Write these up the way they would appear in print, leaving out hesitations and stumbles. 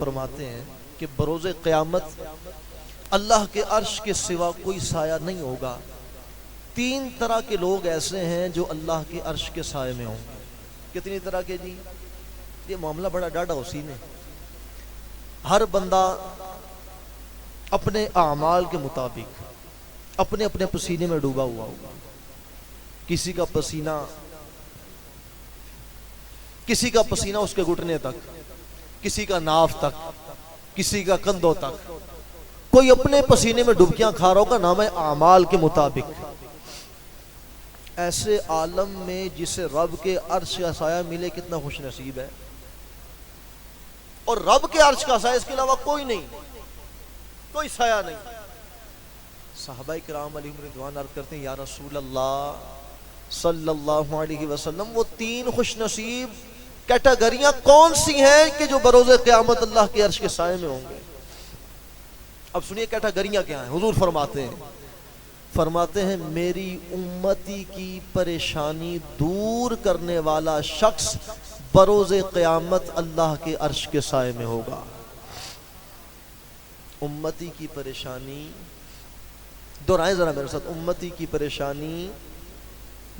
فرماتے ہیں کہ بروز قیامت اللہ کے عرش کے سوا کوئی سایہ نہیں ہوگا۔ تین طرح کے لوگ ایسے ہیں جو اللہ کے عرش کے سائے میں ہوں گے۔ کتنی طرح کے جی؟ یہ معاملہ بڑا ڈاڑا حسین ہے۔ ہر بندہ اپنے اعمال کے مطابق اپنے اپنے پسینے میں ڈوبا ہوا ہوگا۔ کسی کا پسینہ اس کے گھٹنے تک، کسی کا ناف تک، کسی کا کندھوں تک، کوئی اپنے پسینے میں ڈبکیاں کھا رہا ہوگا نام اعمال کے مطابق۔ ایسے عالم میں جسے رب کے عرش کا سایہ ملے کتنا خوش نصیب ہے۔ اور رب کے عرش کا سایہ اس کے علاوہ کوئی نہیں، کوئی سایہ نہیں۔ صحابہ کرام علیہم رضوان عرض کرتے ہیں یا رسول اللہ صلی اللہ علیہ وسلم، وہ تین خوش نصیب کیٹیگریاں کون سی ہیں کہ جو بروز قیامت اللہ کے عرش کے سائے میں ہوں گے؟ اب سنیے کیٹیگریاں کیا ہیں۔ حضور فرماتے ہیں میری امتی کی پریشانی دور کرنے والا شخص بروز قیامت اللہ کے عرش کے سائے میں ہوگا۔ امتی کی پریشانی دہرائیں ذرا میرے ساتھ، امتی کی پریشانی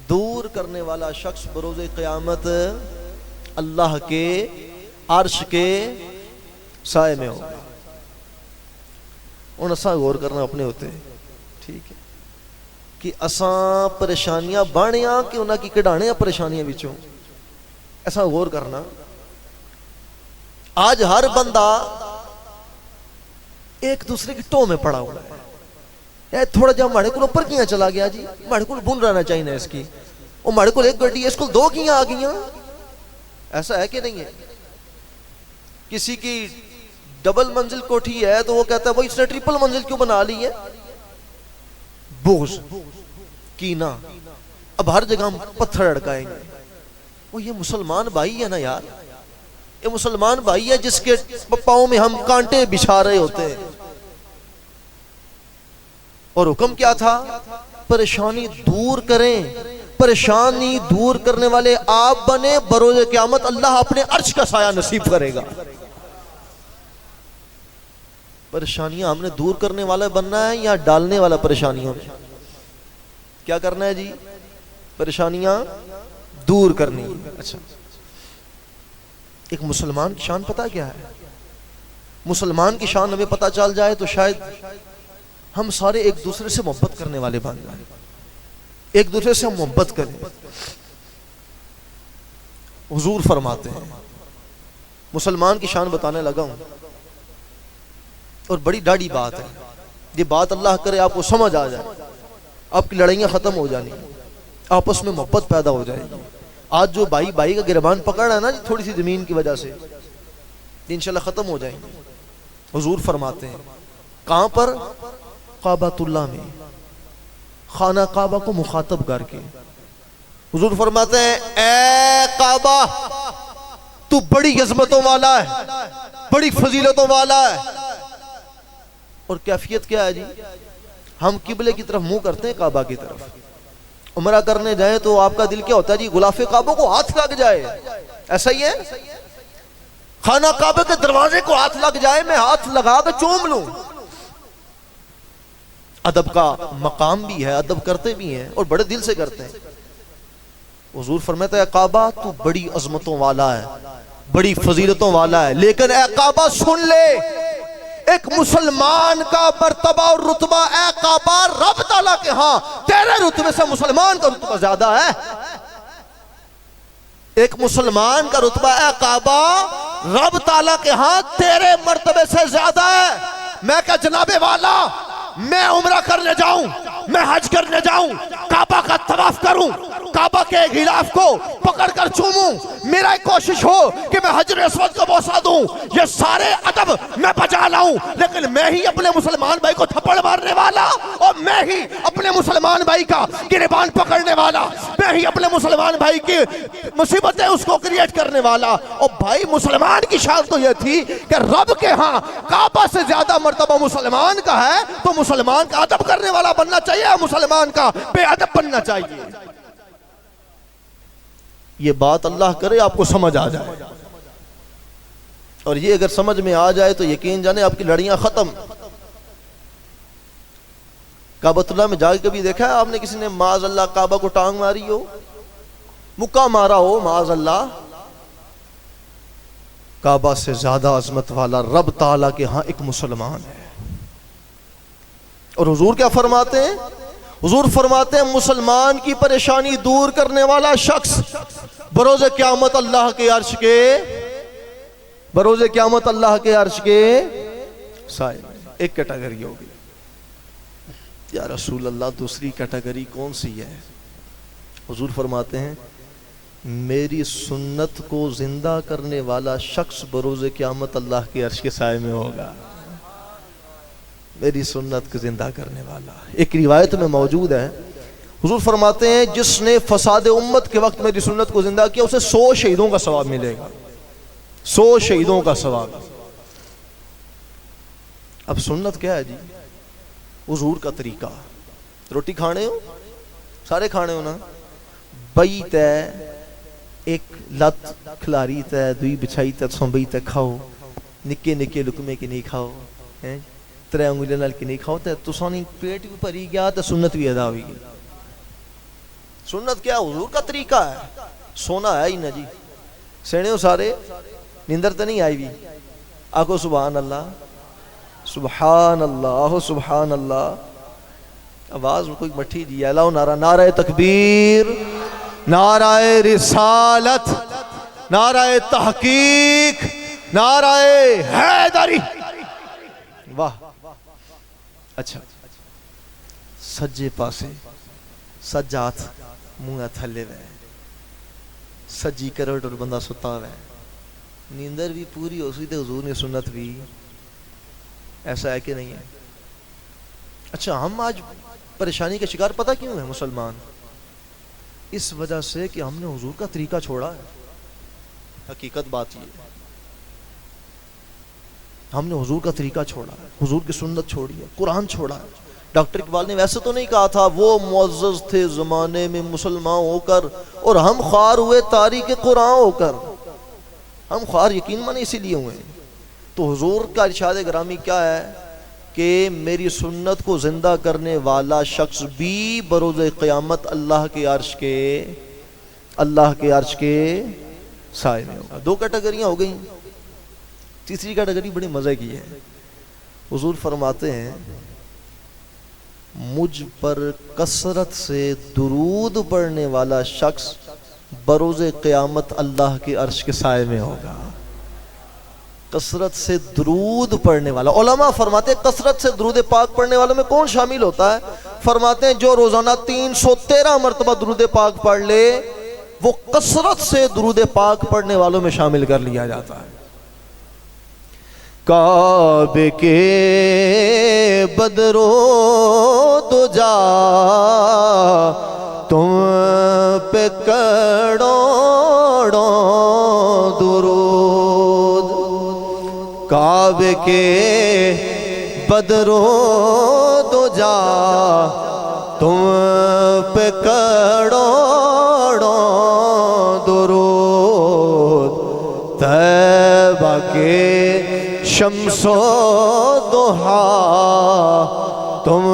دور کرنے والا شخص بروز قیامت اللہ کے عرش کے سائے میں ہوگا۔ ان اساں غور کرنا اپنے ہوتے ہیں، ٹھیک ہے، کہ اساں پریشانیاں بانیاں کہ انہاں کی کڈانے پریشانیاں بچوں، ایسا غور کرنا۔ آج ہر بندہ ایک دوسرے کی ٹو میں پڑا ہوا ہے۔ تھوڑا جا ماڑے کو اوپر کیاں چلا گیا جی، ماڑے کو بن رہنا چاہیے اس کی، وہ ماڑے کو ایک گڈی اس کو دو کیاں آ گئیاں، ایسا ہے کہ نہیں ہے؟ کسی کی ڈبل منزل کوٹھی ہے تو وہ کہتا ہے وہ اس نے ٹرپل منزل کیوں بنا لی ہے؟ بغض، کینہ، اب ہر جگہ ہم پتھر اڑکائیں گے۔ وہ یہ مسلمان بھائی ہے نا یار، یہ مسلمان بھائی ہے جس کے پاؤں میں ہم کانٹے بچھا رہے ہوتے ہیں۔ اور حکم کیا تھا؟ پریشانی دور کریں، پریشانی دور کرنے والے آپ بنے، بروز قیامت اللہ اپنے عرش کا سایہ نصیب کرے گا۔ پریشانیاں ہم نے دور کرنے والا بننا ہے یا ڈالنے والا پریشانیوں میں؟ کیا کرنا ہے جی؟ پریشانیاں دور کرنی۔ اچھا، ایک مسلمان کی شان پتہ کیا ہے؟ مسلمان کی شان ہمیں پتہ چل جائے تو شاید ہم سارے ایک دوسرے سے محبت کرنے والے بن جائیں، ایک دوسرے سے ہم محبت کریں۔ حضور فرماتے ہیں، مسلمان کی شان بتانے لگا ہوں اور بڑی ڈاڑی بات ہے، یہ بات اللہ کرے آپ کو سمجھ آ جائے، آپ کی لڑائیاں ختم ہو جانی، آپس میں محبت پیدا ہو جائے گی۔ آج جو بھائی بھائی کا گربان پکڑ رہا ہے نا تھوڑی سی زمین کی وجہ سے، انشاءاللہ ختم ہو جائیں گے۔ حضور فرماتے ہیں کہاں پر؟ کعبۃ اللہ میں، خانہ کعبہ کو مخاطب کر کے حضور فرماتے ہیں اے کعبہ تو بڑی عظمتوں والا ہے، بڑی فضیلتوں والا ہے۔ اور کیفیت کیا ہے جی؟ ہم قبلے کی طرف منہ کرتے ہیں، کعبہ کی طرف عمرہ کرنے جائیں تو آپ کا دل کیا ہوتا ہے جی؟ غلاف کعبہ کو ہاتھ لگ جائے، ایسا ہی ہے؟ خانہ کعبہ کے دروازے کو ہاتھ لگ جائے، میں ہاتھ لگا کے چوم لوں۔ ادب کا مقام بھی ہے، ادب کرتے بھی ہیں اور بڑے دل سے کرتے ہیں۔ حضور فرماتا ہے کعبہ تو بڑی عظمتوں والا ہے، بڑی فضیلتوں والا ہے، لیکن اے کعبہ سن لے، ایک مسلمان کا مرتبہ اور رتبہ اے کعبہ رب تعالیٰ کے ہاں تیرے رتبے سے مسلمان کا رتبہ زیادہ ہے۔ ایک مسلمان کا رتبہ اے کعبہ رب تعالیٰ کے ہاں تیرے مرتبے سے زیادہ ہے۔ میں کہا جناب والا، میں عمرہ کرنے جاؤں، میں حج کرنے جاؤں، کعبہ کا طواف کروں، کعبہ کے غلاف کو پکڑ کر چوموں، میرا ایک کوشش ہو کہ میں حجر اسود کو بوسہ دوں، یہ سارے ادب میں بجا لاؤں، لیکن میں ہی اپنے مسلمان بھائی کو تھپڑ مارنے والا، اور میں ہی اپنے مسلمان بھائی کا گریبان پکڑنے والا، میں ہی اپنے مسلمان بھائی کی مصیبتیں اس کو کریٹ کرنے والا۔ اور بھائی مسلمان کی شان تو یہ تھی کہ رب کے ہاں کعبہ سے زیادہ مرتبہ مسلمان کا ہے، تو مسلمان کا ادب کرنے والا بننا چاہیے، مسلمان کا بے ادب بننا چاہیے۔ یہ بات اللہ کرے آپ کو سمجھ آ جائے۔ اور یہ اگر سمجھ میں آ جائے تو یقین جانے آپ کی لڑیاں ختم. کعبۃ اللہ میں جا کے کبھی دیکھا ہے آپ نے کسی نے معاذ اللہ کعبہ کو ٹانگ ماری ہو, مکہ مارا ہو؟ معاذ اللہ. کعبہ سے زیادہ عظمت والا رب تعالیٰ کے ہاں ایک مسلمان ہے. اور حضور کیا فرماتے ہیں؟ حضور فرماتے ہیں مسلمان کی پریشانی دور کرنے والا شخص بروز قیامت اللہ کے عرش کے بروز قیامت اللہ کے عرش کے سائے میں. ایک کیٹیگری ہوگی. یا رسول اللہ دوسری کیٹیگری کون سی ہے؟ حضور فرماتے ہیں میری سنت کو زندہ کرنے والا شخص بروز قیامت اللہ کے عرش کے سائے میں ہوگا. میری سنت کو زندہ کرنے والا. ایک روایت میں موجود ہے حضور فرماتے ہیں جس نے فساد امت کے وقت میری سنت کو زندہ کیا اسے 100 شہیدوں کا ثواب ملے گا. 100 شہیدوں کا ثواب. اب سنت کیا ہے جی؟ حضور کا طریقہ. روٹی کھانے ہو, سارے کھانے ہو نا, بئی تے ایک لت کھلاری تے دوئی بچھائی تے سنبئی تے کھاؤ, نکے نکے لکمے کے نہیں کھاؤ, ترے انگلے نال کے نہیں کھاؤ تے تسانی پیٹ بھی بھری گیا تے سنت بھی ادا ہوئی. سنت کیا؟ حضور کا طریقہ ہے. سونا ہے ہی نا جی, سینے ہو سارے, نیندر تے نہیں آئی بھی. آکو سبحان اللہ, سبحان اللہ, سبحان اللہ. آواز کوئی مٹھی جی. اللہ نعرہ, نعرہ تکبیر, نعرہ رسالت, نعرہ تحقیق, نعرہ حیدری. واہ. اچھا, سجے پاسے سجات منہ تھلے وے, سجی کروٹ اور بندہ ستا وے, نیندر بھی پوری ہو سی تے حضور نے سنت بھی. ایسا ہے کہ نہیں ہے؟ اچھا, ہم آج پریشانی کا شکار پتہ کیوں ہے مسلمان؟ اس وجہ سے کہ ہم نے حضور کا طریقہ چھوڑا ہے. حقیقت بات یہ ہے, ہم نے حضور کا طریقہ چھوڑا ہے, حضور کی سنت چھوڑی ہے, قرآن چھوڑا ہے. ڈاکٹر اقبال نے ویسے تو نہیں کہا تھا وہ معزز تھے زمانے میں مسلمان ہو کر اور ہم خوار ہوئے تاریخ قرآن ہو کر. ہم خوار یقین مانے اسی لیے ہوئے. تو حضور کا ارشاد گرامی کیا ہے کہ میری سنت کو زندہ کرنے والا شخص بھی بروز قیامت اللہ کے عرش کے سائے میں ہوگا. 2 کیٹیگریاں ہو گئیں. تیسری کیٹیگری بڑی مزے کی ہے. حضور فرماتے ہیں مجھ پر کثرت سے درود پڑھنے والا شخص بروز قیامت اللہ کے عرش کے سائے میں ہوگا. کثرت سے درود پڑھنے والا. علماء فرماتے ہیں کثرت سے درود پاک پڑھنے والوں میں کون شامل ہوتا ہے؟ فرماتے ہیں جو روزانہ 313 مرتبہ درود پاک پڑھ لے وہ کثرت سے درود پاک پڑھنے والوں میں شامل کر لیا جاتا ہے. کعبے کے بدرو تو جا تم پہ کروڑوں درود. کعبے کے بدرو تو جا تم پہ کروڑوں درود. طیبہ کے شمس و ضحا تم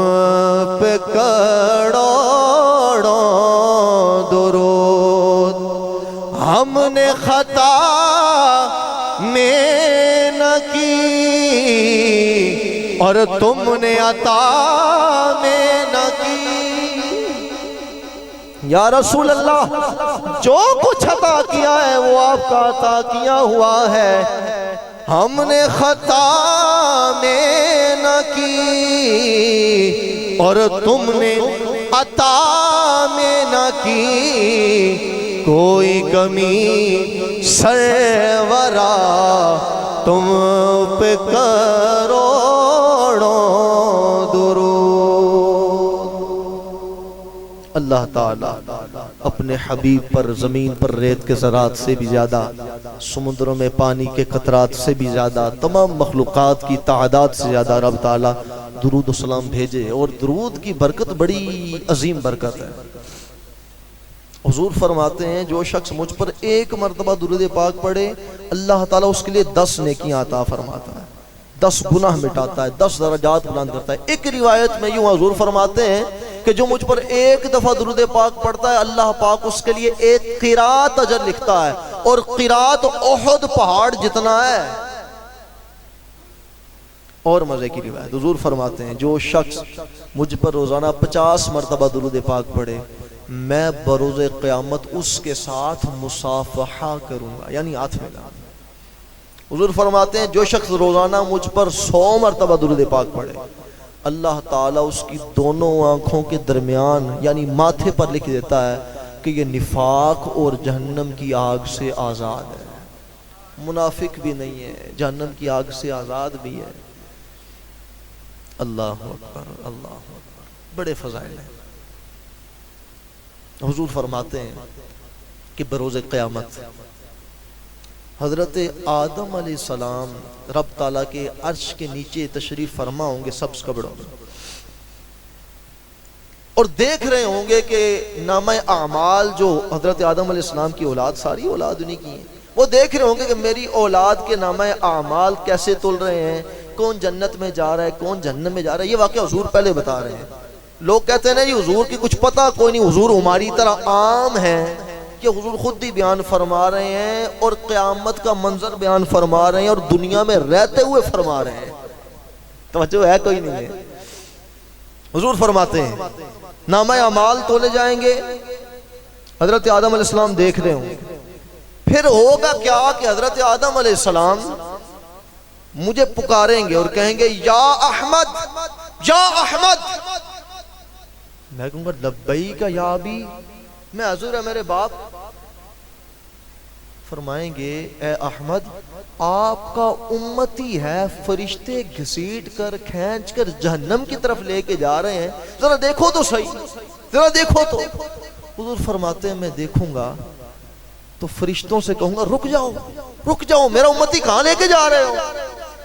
پہ کروڑوں درود. ہم نے خطا میں نہ کی اور تم نے عطا میں نہ کی. یا رسول اللہ جو کچھ عطا کیا ہے وہ آپ کا عطا کیا ہوا ہے. ہم نے خطا میں نہ کی اور تم نے عطا میں نہ کی. کوئی کمی سرورا تم پہ کروڑوں درود. اللہ تعالیٰ اپنے حبیب پر زمین پر ریت کے ذرات سے بھی زیادہ, سمندروں میں پانی کے قطرات سے بھی زیادہ, تمام مخلوقات کی تعداد سے زیادہ رب تعالیٰ درود و سلام بھیجے. اور درود کی برکت بڑی عظیم برکت ہے. حضور فرماتے ہیں جو شخص مجھ پر ایک مرتبہ درود پاک پڑھے اللہ تعالیٰ اس کے لیے 10 نیکیاں عطا فرماتا ہے، 10 گناہ مٹاتا ہے، 10 درجات بلند کرتا ہے۔ ایک روایت میں یوں حضور فرماتے ہیں کہ جو مجھ پر ایک دفعہ درود پاک پڑھتا ہے اللہ پاک اس کے لیے ایک قرات اجر لکھتا ہے، اور قرات احد پہاڑ جتنا ہے۔ اور مزے کی روایت حضور فرماتے ہیں جو شخص مجھ پر روزانہ 50 مرتبہ درود پاک پڑھے میں بروز قیامت اس کے ساتھ مصافحہ کروں گا، یعنی ہاتھ ملاؤں گا۔ حضور فرماتے ہیں جو شخص روزانہ مجھ پر 100 مرتبہ درود پاک پڑھے اللہ تعالیٰ اس کی دونوں آنکھوں کے درمیان یعنی ماتھے پر لکھ دیتا ہے کہ یہ نفاق اور جہنم کی آگ سے آزاد ہے، منافق بھی نہیں ہے، جہنم کی آگ سے آزاد بھی ہے۔ اللہ اکبر اللہ اکبر، بڑے فضائل ہیں۔ حضور فرماتے ہیں کہ بروز قیامت حضرت آدم علیہ السلام رب تعالیٰ کے عرش کے نیچے تشریف فرما ہوں گے سبز قبروں میں، اور دیکھ رہے ہوں گے کہ نامہ اعمال جو حضرت آدم علیہ السلام کی اولاد، ساری اولاد انہی کی ہیں، وہ دیکھ رہے ہوں گے کہ میری اولاد کے نامہ اعمال کیسے تل رہے ہیں، کون جنت میں جا رہا ہے کون جہنم میں جا رہا ہے۔ یہ واقعہ حضور پہلے بتا رہے ہیں۔ لوگ کہتے ہیں نا جی حضور کی کچھ پتہ کوئی نہیں، حضور ہماری طرح عام ہے، کہ حضور خود بھی بیان فرما رہے ہیں اور قیامت کا منظر بیان فرما رہے ہیں اور دنیا میں رہتے ہوئے فرما رہے ہیں، توجہ ہے کوئی نہیں ہے۔ حضور فرماتے ہیں نامہ اعمال تولے جائیں گے، حضرت آدم علیہ السلام دیکھ رہے ہوں گے، پھر ہوگا کیا کہ حضرت آدم علیہ السلام مجھے پکاریں گے اور کہیں گے یا احمد یا احمد، میں کہوں گا لبیک یا ابی، میں حضور ہے میرے باپ۔ فرمائیں گے اے احمد آپ کا امتی ہے، فرشتے گھسیٹ کر کھینچ کر جہنم کی طرف لے کے جا رہے ہیں، ذرا دیکھو تو صحیح، ذرا دیکھو تو۔ حضور فرماتے ہیں میں دیکھوں گا تو فرشتوں سے کہوں گا رک جاؤ رک جاؤ، میرا امتی کہاں لے کے جا رہے ہو؟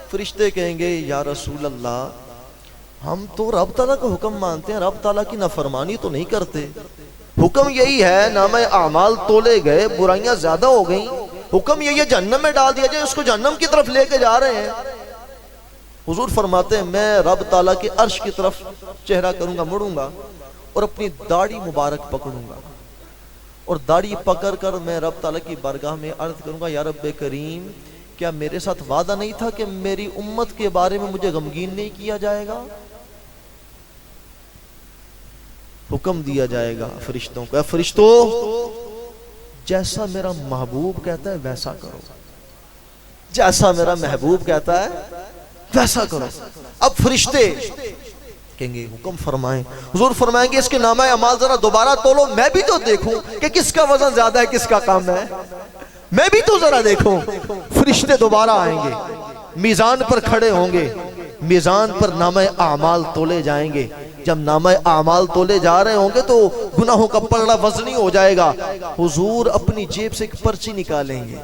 فرشتے کہیں گے یا رسول اللہ ہم تو رب تعالیٰ کا حکم مانتے ہیں، رب تعالیٰ کی نافرمانی تو نہیں کرتے، حکم یہی ہے نامہ اعمال تولے گئے، برائیاں زیادہ ہو گئیں، حکم یہی ہے جہنم میں ڈال دیا جائے، اس کو جہنم کی طرف لے کے جا رہے ہیں۔ حضور فرماتے ہیں میں رب تعالیٰ کے عرش کی طرف چہرہ کروں گا، مڑوں گا اور اپنی داڑھی مبارک پکڑوں گا، اور داڑھی پکڑ کر میں رب تعالیٰ کی بارگاہ میں عرض کروں گا یا رب کریم کیا میرے ساتھ وعدہ نہیں تھا کہ میری امت کے بارے میں مجھے غمگین نہیں کیا جائے گا؟ حکم دیا جائے گا فرشتوں کو، اے فرشتوں جیسا میرا محبوب کہتا ہے ویسا کرو، جیسا میرا محبوب کہتا ہے ویسا کرو۔ اب فرشتے کہیں گے حکم فرمائیں، حضور فرمائیں گے اس کے نامہ اعمال ذرا دوبارہ تولو، میں بھی تو دیکھوں کہ کس کا وزن زیادہ ہے کس کا کم ہے، میں بھی تو ذرا دیکھوں۔ فرشتے دوبارہ آئیں گے، میزان پر کھڑے ہوں گے، میزان پر نامہ اعمال تولے جائیں گے۔ جب نامہ اعمال تولے جا رہے ہوں گے تو گناہوں کا پلڑا وزنی ہو جائے گا، حضور اپنی جیب سے ایک پرچی نکالیں گے،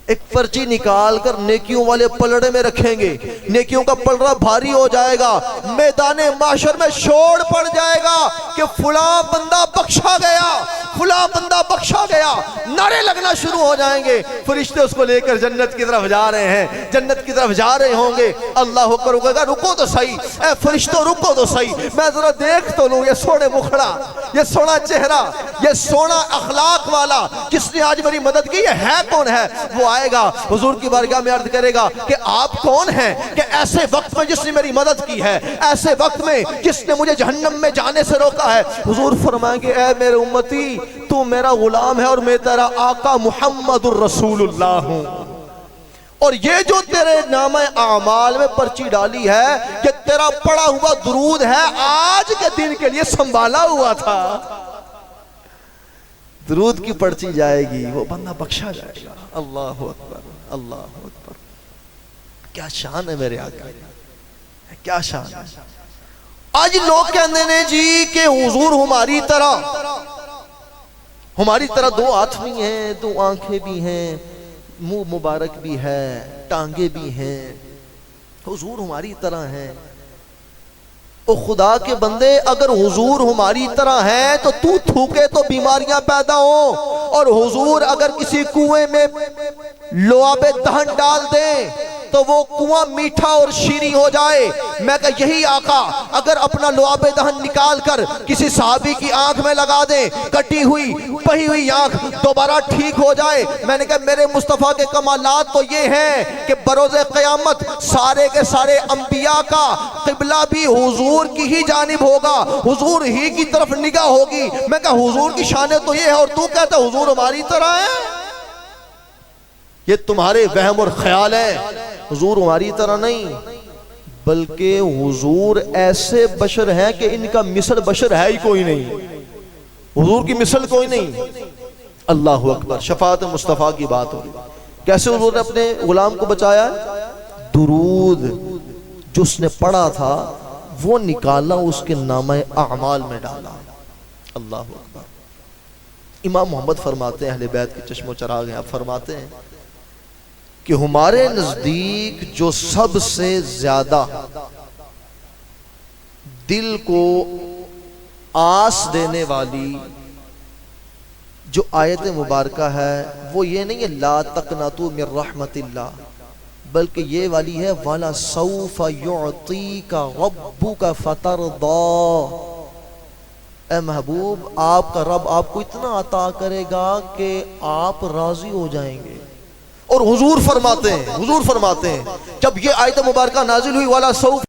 ایک پرچی نکال کر نیکیوں والے پلڑے میں رکھیں گے، نیکیوں کا پلڑا بھاری ہو جائے گا، میدان محشر میں شور پڑ جائے گا کہ فلاں بندہ بخشا گیا، فلاں بندہ بخشا گیا، نعرے لگنا شروع ہو جائیں گے۔ فرشتے اس کو لے کر جنت کی طرف جا رہے ہیں، جنت کی طرف جا رہے ہوں گے، اللہ اکبر کہے گا رکو تو صحیح، اے فرشتوں رکو تو صحیح، میں ذرا دیکھ تو لوں یہ سونے مکھڑا، یہ سونا چہرہ، یہ سونا اخلاق والا جس نے آج میری مدد کی، یہ ہے کون ہے؟ وہ آئے گا حضور کی بارگاہ میں عرض کرے گا کہ آپ کون ہیں کہ ایسے وقت میں جس نے میری مدد کی ہے، ایسے وقت میں جس نے مجھے جہنم میں جانے سے روکا ہے۔ حضور فرمائیں گے اے میرے امتی تو میرا غلام ہے اور میں تیرا آقا محمد الرسول اللہ ہوں، اور یہ جو تیرے نامہ اعمال میں پرچی ڈالی ہے کہ تیرا پڑا ہوا درود ہے آج کے دن کے لیے سنبھالا ہوا تھا، درود کی پرچی جائے گی، وہ بندہ بخشا جائے گا۔ اللہ اکبر اللہ اکبر، کیا شان ہے میرے آقا، کیا شان ہے۔ آج لوگ کہتے ہیں جی کہ حضور ہماری طرح دو ہاتھ بھی ہیں، دو آنکھیں بھی ہیں، منہ مبارک بھی ہے، ٹانگیں بھی ہیں، حضور ہماری طرح ہیں۔ او خدا کے بندے اگر حضور ہماری طرح ہیں تو تو تھوکے تو بیماریاں پیدا ہوں، اور حضور اگر کسی کنویں میں لعاب دہن ڈال دیں تو وہ کنواں میٹھا اور شیریں ہو جائے۔ میں کہا یہی آقا اگر اپنا لعاب دہن نکال کر کسی صحابی کی آنکھ میں لگا دیں، کٹی ہوئی بہی ہوئی آنکھ دوبارہ ٹھیک ہو جائے۔ میں نے کہا میرے مصطفیٰ کے کمالات تو یہ ہیں کہ بروز قیامت سارے کے سارے انبیاء کا قبلہ بھی حضور کی ہی جانب ہوگا، حضور ہی کی طرف نگاہ ہوگی۔ میں کہا حضور کی شانیں تو یہ ہے اور تو کہتا حضور ہماری طرح ہے؟ یہ تمہارے وہم اور خیال ہے، حضور ہماری طرح نہیں، بلکہ حضور ایسے بشر ہیں کہ ان کا مثل بشر ہے ہی کوئی نہیں، حضور کی مثل کوئی نہیں۔ اللہ اکبر، شفاعت مصطفیٰ کی بات ہوگی۔ کیسے حضور نے اپنے غلام کو بچایا؟ درود جو اس نے پڑھا تھا وہ نکالا، اس کے نامہ اعمال میں ڈالا۔ اللہ اکبر۔ امام محمد فرماتے ہیں، اہل بیت کے چشم و چراغ ہیں، آپ فرماتے ہیں کہ ہمارے نزدیک جو سب سے زیادہ دل کو آس دینے والی جو آیت مبارکہ ہے وہ یہ نہیں ہے لا تقنطوا من رحمت اللہ، بلکہ یہ والی ہے وَلَا سَوْفَ يُعْطِيكَ رَبُّكَ فَتَرْضَى۔ اے محبوب آپ کا رب آپ کو اتنا عطا کرے گا کہ آپ راضی ہو جائیں گے۔ اور حضور فرماتے ہیں جب یہ آیت مبارکہ نازل ہوئی وَلَا سَوْفَ